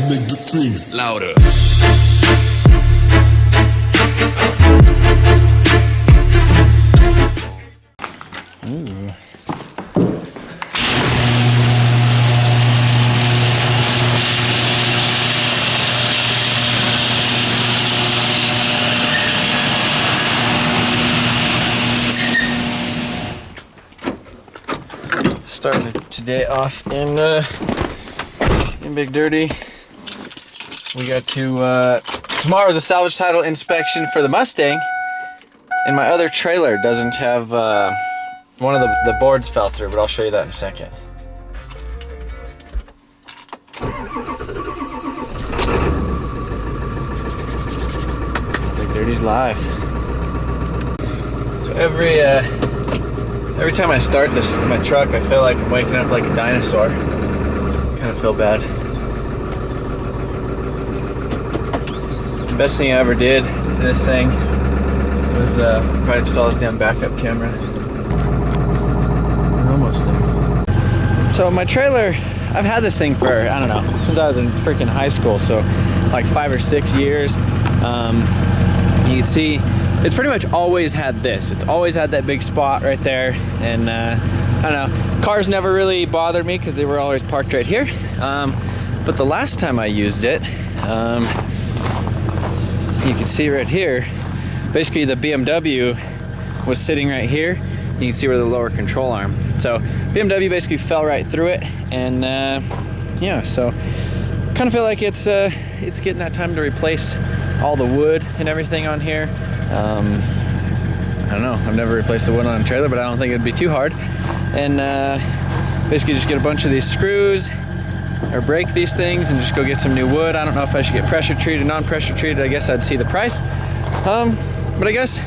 Make the strings louder. Ooh. Starting today off in Big Dirty. We got to tomorrow's a salvage title inspection for the Mustang, and my other trailer doesn't have one of the boards fell through, but I'll show you that in a second. Big Dirty's live. So every time I start my truck, I feel like I'm waking up like a dinosaur. Kind of feel bad. The best thing I ever did to this thing was probably install this damn backup camera. We're almost there. So my trailer, I've had this thing for, I don't know, since I was in freaking high school, so like 5 or 6 years. You can see it's pretty much always had this. It's always had that big spot right there, and I don't know, cars never really bothered me because they were always parked right here. But the last time I used it, you can see right here, basically the BMW was sitting right here. You can see where the lower control arm. So BMW basically fell right through it, and yeah, so kind of feel like it's getting that time to replace all the wood and everything on here. I don't know, I've never replaced the wood on a trailer, but I don't think it'd be too hard. And basically just get a bunch of these screws or break these things and just go get some new wood. I don't know if I should get pressure treated, non-pressure treated. I guess I'd see the price. But I guess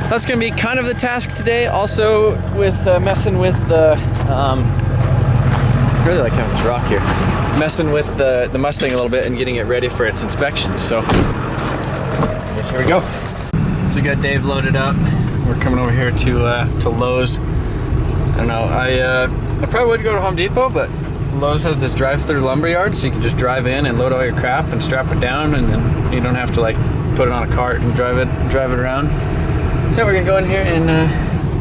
that's gonna be kind of the task today. Also with messing with the, I really like having this rock here. Messing with the Mustang a little bit and getting it ready for its inspection. So I guess here we go. So we got Dave loaded up. We're coming over here to Lowe's. I don't know, I probably would go to Home Depot, but Lowe's has this drive-through lumberyard, so you can just drive in and load all your crap and strap it down, and then you don't have to like put it on a cart and drive it around. So we're gonna go in here and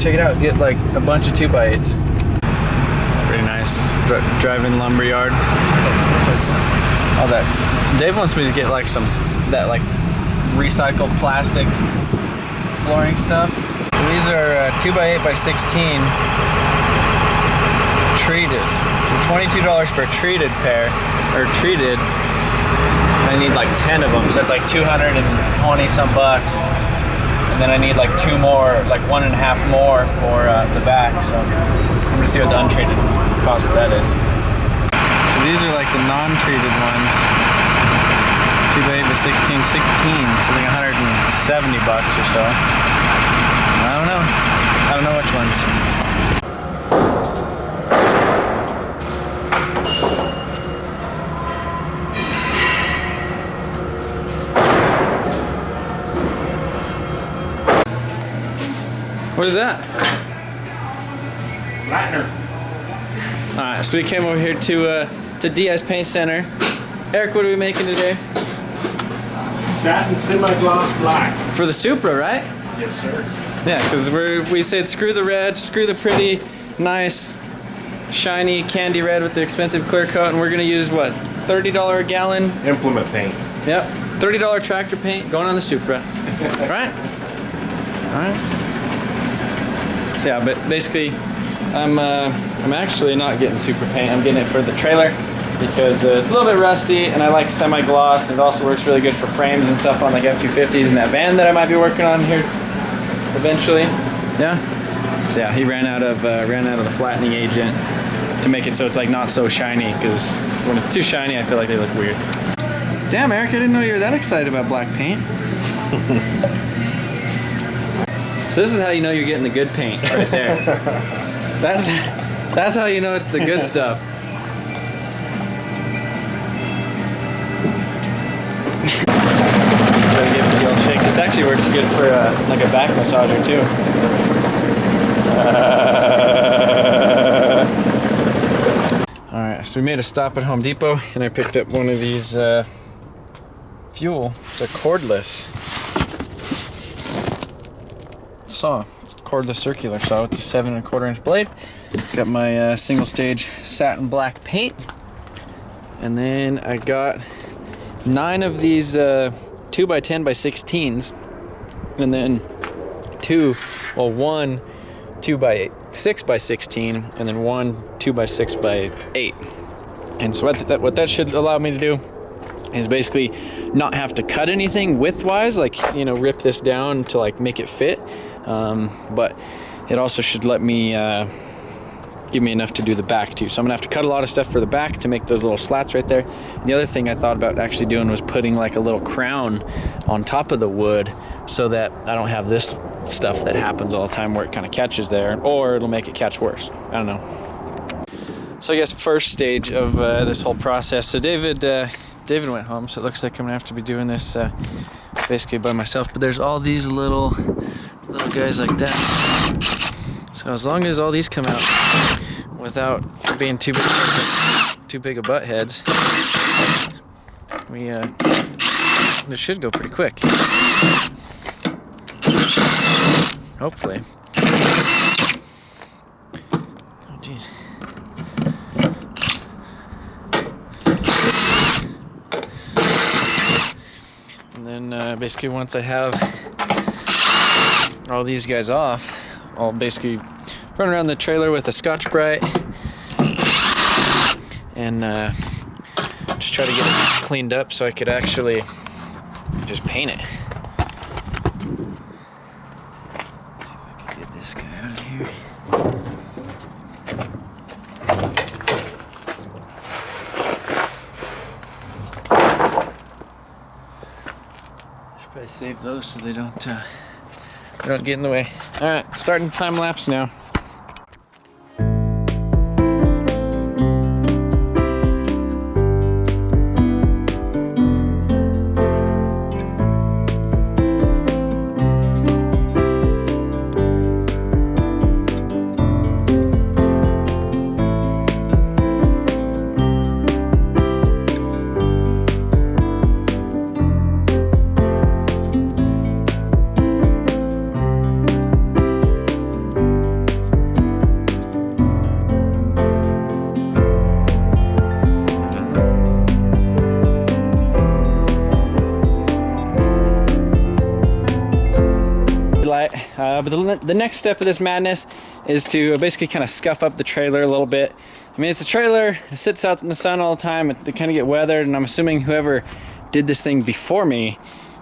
check it out. Get like a bunch of 2x8s. It's pretty nice. Drive-in lumberyard. All that. Dave wants me to get like that like recycled plastic flooring stuff. So these are 2x8x16 treated. So $22 for a treated pair, or treated. I need like 10 of them, so it's like 220 some bucks. And then I need like 2 more, like 1.5 more for the back. So I'm gonna see what the untreated cost of that is. So these are like the non-treated ones. 2x8x16, 16. So like 170 bucks or so. I don't know which ones. What is that? Flattener. Alright, so we came over here to Diaz Paint Center. Eric, what are we making today? Satin semi-gloss black. For the Supra, right? Yes, sir. Yeah, because we said screw the red, screw the pretty, nice, shiny candy red with the expensive clear coat, and we're gonna use what, $30 a gallon? Implement paint. Yep, $30 tractor paint going on the Supra. Right? Alright. So yeah, but basically, I'm actually not getting Supra paint. I'm getting it for the trailer because it's a little bit rusty, and I like semi-gloss, and it also works really good for frames and stuff on like F-250s and that van that I might be working on here eventually. Yeah. So yeah, he ran out of the flattening agent to make it so it's like not so shiny, because when it's too shiny, I feel like they look weird. Damn, Eric, I didn't know you were that excited about black paint. So this is how you know you're getting the good paint right there. That's how you know it's the good stuff. Gotta give it the old shake. This actually works good for like a back massager too. Alright, Yeah, so we made a stop at Home Depot and I picked up one of these fuel. It's a cordless saw. It's a cordless circular saw with the 7 1/4-inch blade. Got my single stage satin black paint. And then I got 9 of these 2x10 by 16s. And then 1 2x6 by 16, and then 1 2x6 by 8. And so what that should allow me to do is basically not have to cut anything widthwise, like, you know, rip this down to like make it fit. But it also should let me give me enough to do the back too. So I'm gonna have to cut a lot of stuff for the back to make those little slats right there. And the other thing I thought about actually doing was putting like a little crown on top of the wood so that I don't have this stuff that happens all the time where it kind of catches there, or it'll make it catch worse. I don't know. So I guess first stage of this whole process. So David went home, so it looks like I'm gonna have to be doing this basically by myself. But there's all these little guys like that. So as long as all these come out without being too big of butt heads, it should go pretty quick. Hopefully. Oh geez. And then basically once I have all these guys off, I'll basically run around the trailer with a Scotch-Brite and just try to get it cleaned up so I could actually just paint it. See if I can get this guy out of here. Should probably save those so they don't get in the way. All right, starting time lapse now. But the next step of this madness is to basically kind of scuff up the trailer a little bit. I mean, it's a trailer, it sits out in the sun all the time, they kind of get weathered, and I'm assuming whoever did this thing before me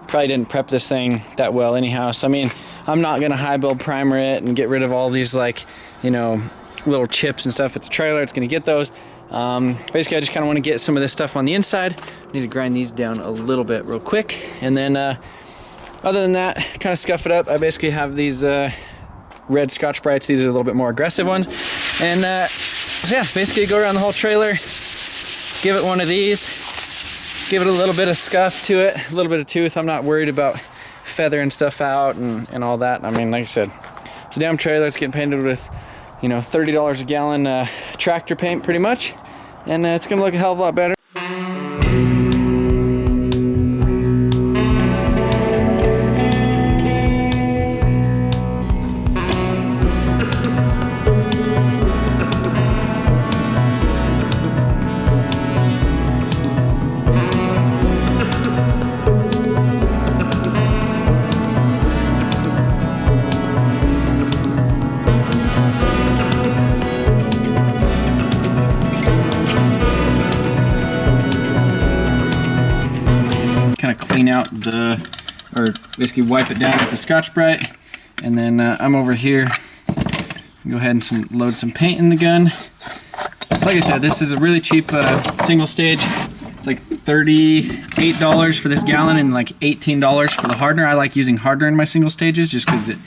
probably didn't prep this thing that well anyhow. So I mean, I'm not gonna high build primer it and get rid of all these, like, you know, little chips and stuff. It's a trailer, it's gonna get those. Basically I just kind of want to get some of this stuff on the inside. I need to grind these down a little bit real quick, and then other than that, kind of scuff it up. I basically have these red Scotch-Brites. These are a little bit more aggressive ones. And so yeah, basically go around the whole trailer, give it one of these, give it a little bit of scuff to it, a little bit of tooth. I'm not worried about feathering stuff out and all that. I mean, like I said, it's a damn trailer. It's getting painted with, you know, $30 a gallon tractor paint pretty much. And it's gonna look a hell of a lot better. Clean out or basically wipe it down with the Scotch-Brite, and then I'm over here. Go ahead and load some paint in the gun. So like I said, this is a really cheap single stage. It's like $38 for this gallon and like $18 for the hardener. I like using hardener in my single stages just because it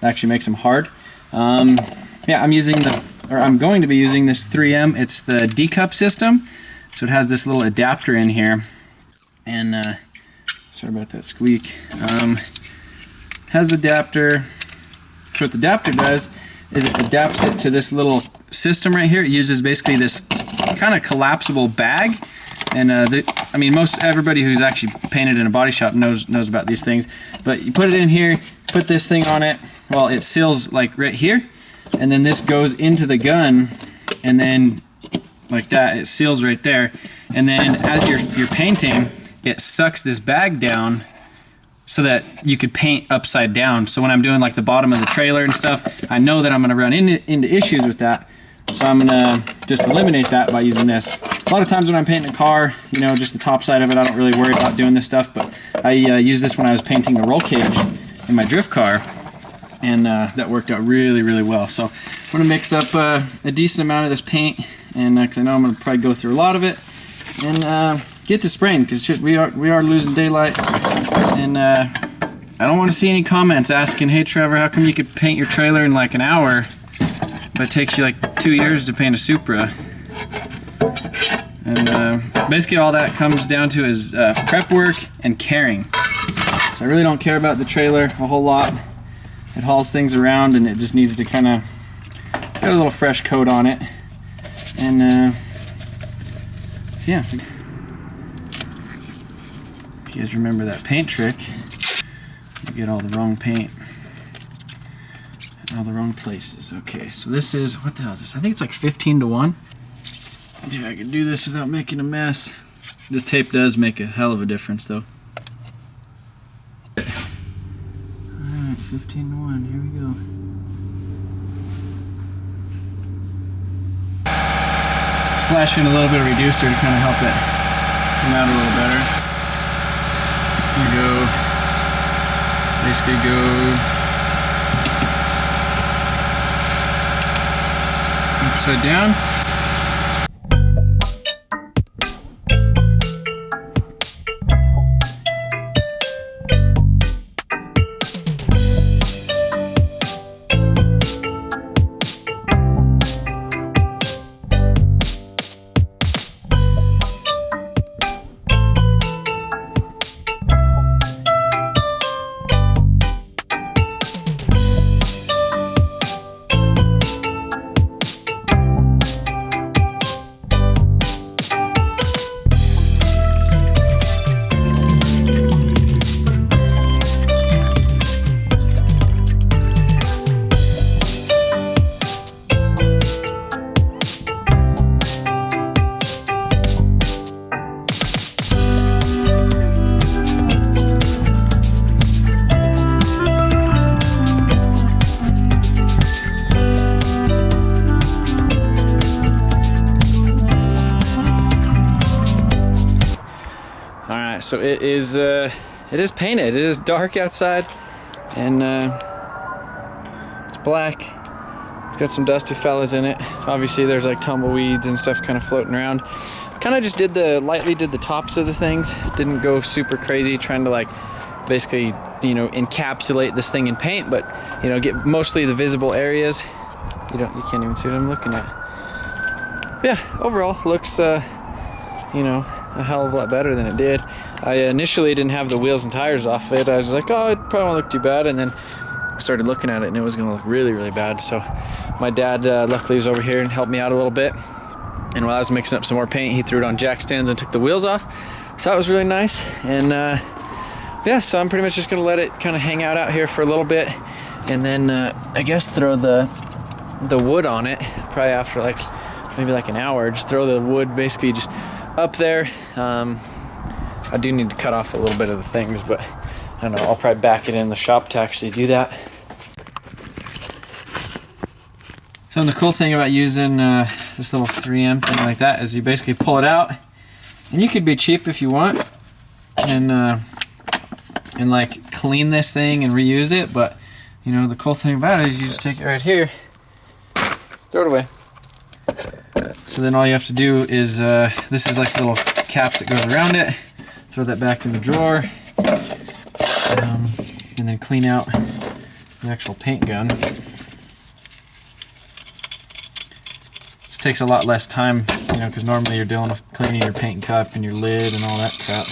actually makes them hard. Yeah, I'm going to be using this 3M. It's the D-cup system, so it has this little adapter in here, and sorry about that squeak. Has the adapter. So what the adapter does is it adapts it to this little system right here. It uses basically this kind of collapsible bag. And I mean, everybody who's actually painted in a body shop knows about these things. But you put it in here, put this thing on it. Well, it seals like right here, and then this goes into the gun, and then like that, it seals right there. And then as you're painting, it sucks this bag down so that you could paint upside down. So when I'm doing like the bottom of the trailer and stuff, I know that I'm gonna run into issues with that. So I'm gonna just eliminate that by using this. A lot of times when I'm painting a car, you know, just the top side of it, I don't really worry about doing this stuff, but I used this when I was painting the roll cage in my drift car, and that worked out really, really well. So I'm gonna mix up a decent amount of this paint, and because I know I'm gonna probably go through a lot of it, and get to spraying, because we are losing daylight, and I don't want to see any comments asking, hey Trevor, how come you could paint your trailer in like an hour, but it takes you like 2 years to paint a Supra? And basically all that comes down to is prep work and caring. So I really don't care about the trailer a whole lot. It hauls things around, and it just needs to kind of get a little fresh coat on it. And so yeah. If you guys remember that paint trick, you get all the wrong paint in all the wrong places. Okay, so this is, what the hell is this? I think it's like 15-1. See if I can do this without making a mess. This tape does make a hell of a difference though. Alright, 15-1, here we go. Splash in a little bit of reducer to kind of help it come out a little better. Here we go. Basically go upside down. So it is painted. It is dark outside, and it's black. It's got some dusty fellas in it. Obviously there's like tumbleweeds and stuff kind of floating around. Kind of just lightly did the tops of the things. Didn't go super crazy trying to like basically, you know, encapsulate this thing in paint, but you know, get mostly the visible areas. You can't even see what I'm looking at. But yeah, overall looks you know, a hell of a lot better than it did. I initially didn't have the wheels and tires off it. I was like, oh, it probably won't look too bad, and then I started looking at it and it was gonna look really, really bad. So my dad luckily was over here and helped me out a little bit, and while I was mixing up some more paint, he threw it on jack stands and took the wheels off. So that was really nice. And yeah, so I'm pretty much just gonna let it kind of hang out here for a little bit, and then I guess throw the wood on it probably after like maybe like an hour. Just throw the wood basically just up there. I do need to cut off a little bit of the things, but I don't know, I'll probably back it in the shop to actually do that. So the cool thing about using this little 3M thing like that is you basically pull it out, and you could be cheap if you want and like clean this thing and reuse it, but you know, the cool thing about it is you just take it right here, throw it away. So then all you have to do is, this is like a little cap that goes around it, throw that back in the drawer, and then clean out the actual paint gun. This takes a lot less time, you know, because normally you're dealing with cleaning your paint cup and your lid and all that crap.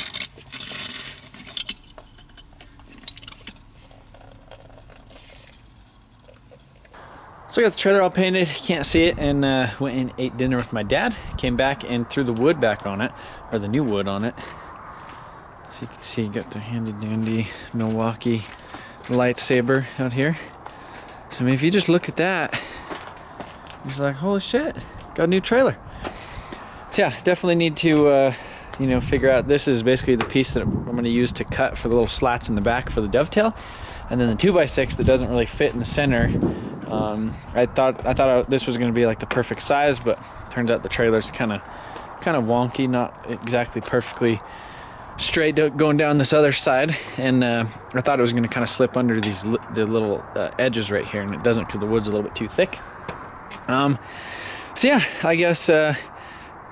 So I got the trailer all painted, can't see it, and went and ate dinner with my dad. Came back and threw the wood back on it, or the new wood on it. So you can see you got the handy dandy Milwaukee lightsaber out here. So I mean, if you just look at that, you're like, holy shit, got a new trailer. So yeah, definitely need to you know, figure out, this is basically the piece that I'm going to use to cut for the little slats in the back for the dovetail. And then the 2x6 that doesn't really fit in the center. I thought this was going to be like the perfect size, but turns out the trailer's kind of wonky, not exactly perfectly straight going down this other side. And I thought it was going to kind of slip under the little edges right here, and it doesn't because the wood's a little bit too thick. So yeah, I guess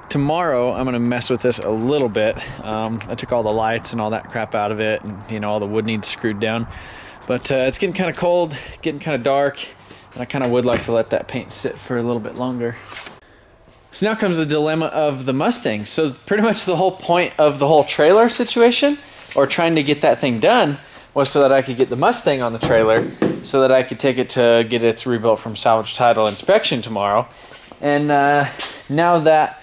tomorrow I'm gonna mess with this a little bit. I took all the lights and all that crap out of it, and you know, all the wood needs screwed down. But it's getting kind of cold, getting kind of dark, and I kind of would like to let that paint sit for a little bit longer. So now comes the dilemma of the Mustang. So pretty much the whole point of the whole trailer situation, or trying to get that thing done, was so that I could get the Mustang on the trailer, so that I could take it to get its rebuilt from Salvage title inspection tomorrow. And now that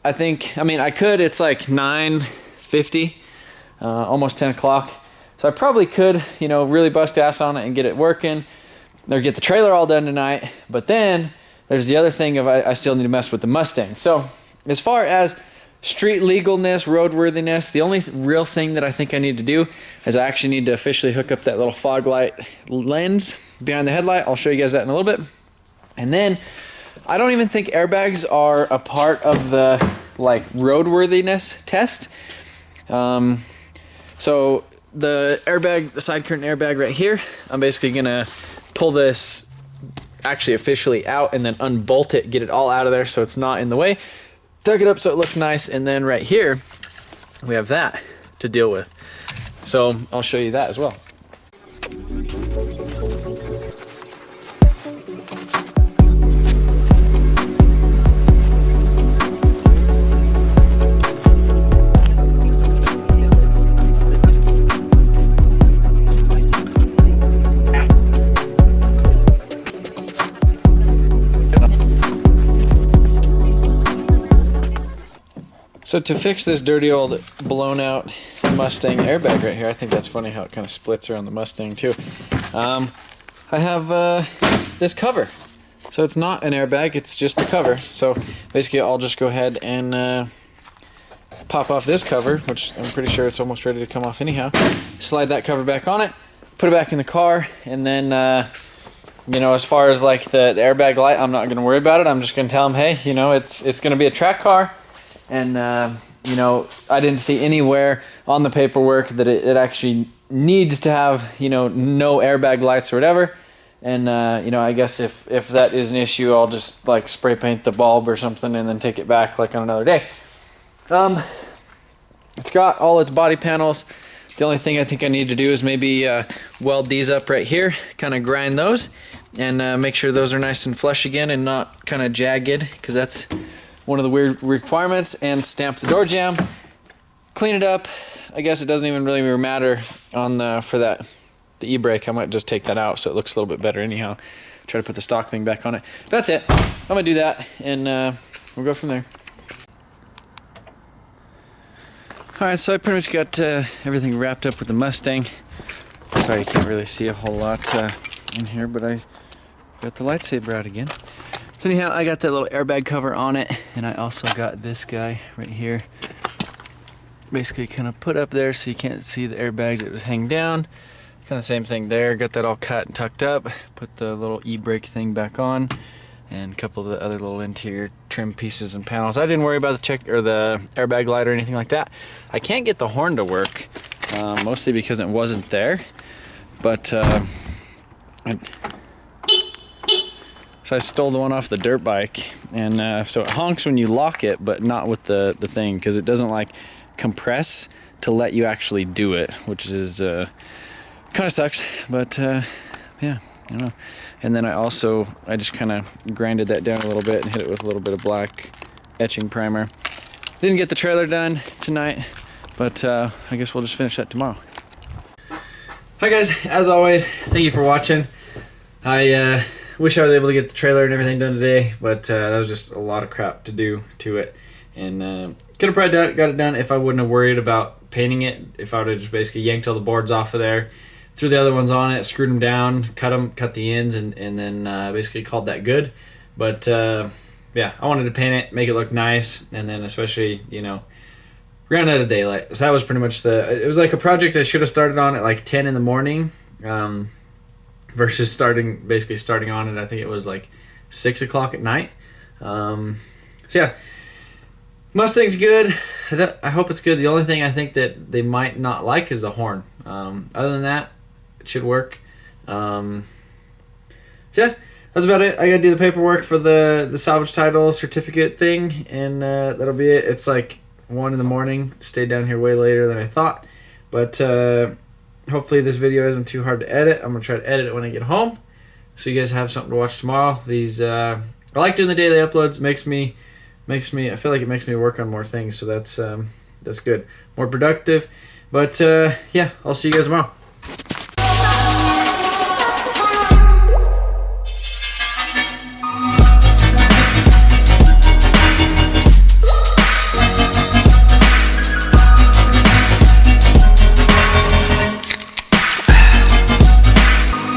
I could, it's like 9:50, almost 10 o'clock. So I probably could, you know, really bust ass on it and get it working, or get the trailer all done tonight. But then there's the other thing of I still need to mess with the Mustang. So as far as street legalness, roadworthiness, the only real thing that I think I need to do is I actually need to officially hook up that little fog light lens behind the headlight. I'll show you guys that in a little bit. And then I don't even think airbags are a part of the like roadworthiness test. So the airbag, the side curtain airbag right here, I'm basically gonna pull this actually officially out and then unbolt it, get it all out of there so it's not in the way. Dug it up so it looks nice, and then right here we have that to deal with. So I'll show you that as well. So to fix this dirty old blown out Mustang airbag right here, I think that's funny how it kind of splits around the Mustang too. I have this cover. So it's not an airbag, it's just the cover. So basically I'll just go ahead and pop off this cover, which I'm pretty sure it's almost ready to come off anyhow. Slide that cover back on it, put it back in the car, and then you know, as far as like the airbag light, I'm not going to worry about it. I'm just going to tell them, hey, you know, it's going to be a track car. And, you know, I didn't see anywhere on the paperwork that it actually needs to have, you know, no airbag lights or whatever. And, you know, I guess if that is an issue, I'll just, like, spray paint the bulb or something and then take it back, like, on another day. It's got all its body panels. The only thing I think I need to do is maybe weld these up right here, kind of grind those, and make sure those are nice and flush again and not kind of jagged, because that's one of the weird requirements. And stamp the door jamb, clean it up. I guess it doesn't even really matter on the e-brake. I might just take that out so it looks a little bit better anyhow. Try to put the stock thing back on it. That's it. I'm gonna do that, and we'll go from there. All right, so I pretty much got everything wrapped up with the Mustang. Sorry, you can't really see a whole lot in here, but I got the lightsaber out again. So anyhow, I got that little airbag cover on it, and I also got this guy right here. Basically kind of put up there so you can't see the airbag that was hanging down. Kind of same thing there, got that all cut and tucked up. Put the little e-brake thing back on, and a couple of the other little interior trim pieces and panels. I didn't worry about the airbag light or anything like that. I can't get the horn to work, mostly because it wasn't there. But so I stole the one off the dirt bike, and so it honks when you lock it, but not with the thing, because it doesn't like compress to let you actually do it, which is kind of sucks. But yeah, I don't know. And then I just kind of grinded that down a little bit and hit it with a little bit of black etching primer. Didn't get the trailer done tonight, but I guess we'll just finish that tomorrow. Hi guys, as always, thank you for watching. I wish I was able to get the trailer and everything done today, but that was just a lot of crap to do to it. And could have probably got it done if I wouldn't have worried about painting it. If I would have just basically yanked all the boards off of there, threw the other ones on it, screwed them down, cut the ends, and then basically called that good. But yeah, I wanted to paint it, make it look nice, and then especially, you know, ran out of daylight. So that was pretty much it was like a project I should have started on at like 10 in the morning, versus starting on it, I think it was like 6 o'clock at night. So yeah, Mustang's good. I hope it's good. The only thing I think that they might not like is the horn. Other than that, it should work. So yeah, that's about it. I gotta do the paperwork for the salvage title certificate thing, and that'll be it. It's like 1 in the morning. Stayed down here way later than I thought, but hopefully this video isn't too hard to edit. I'm gonna try to edit it when I get home, so you guys have something to watch tomorrow. These I like doing the daily uploads. Makes me I feel like it makes me work on more things, so that's good, more productive. But yeah, I'll see you guys tomorrow.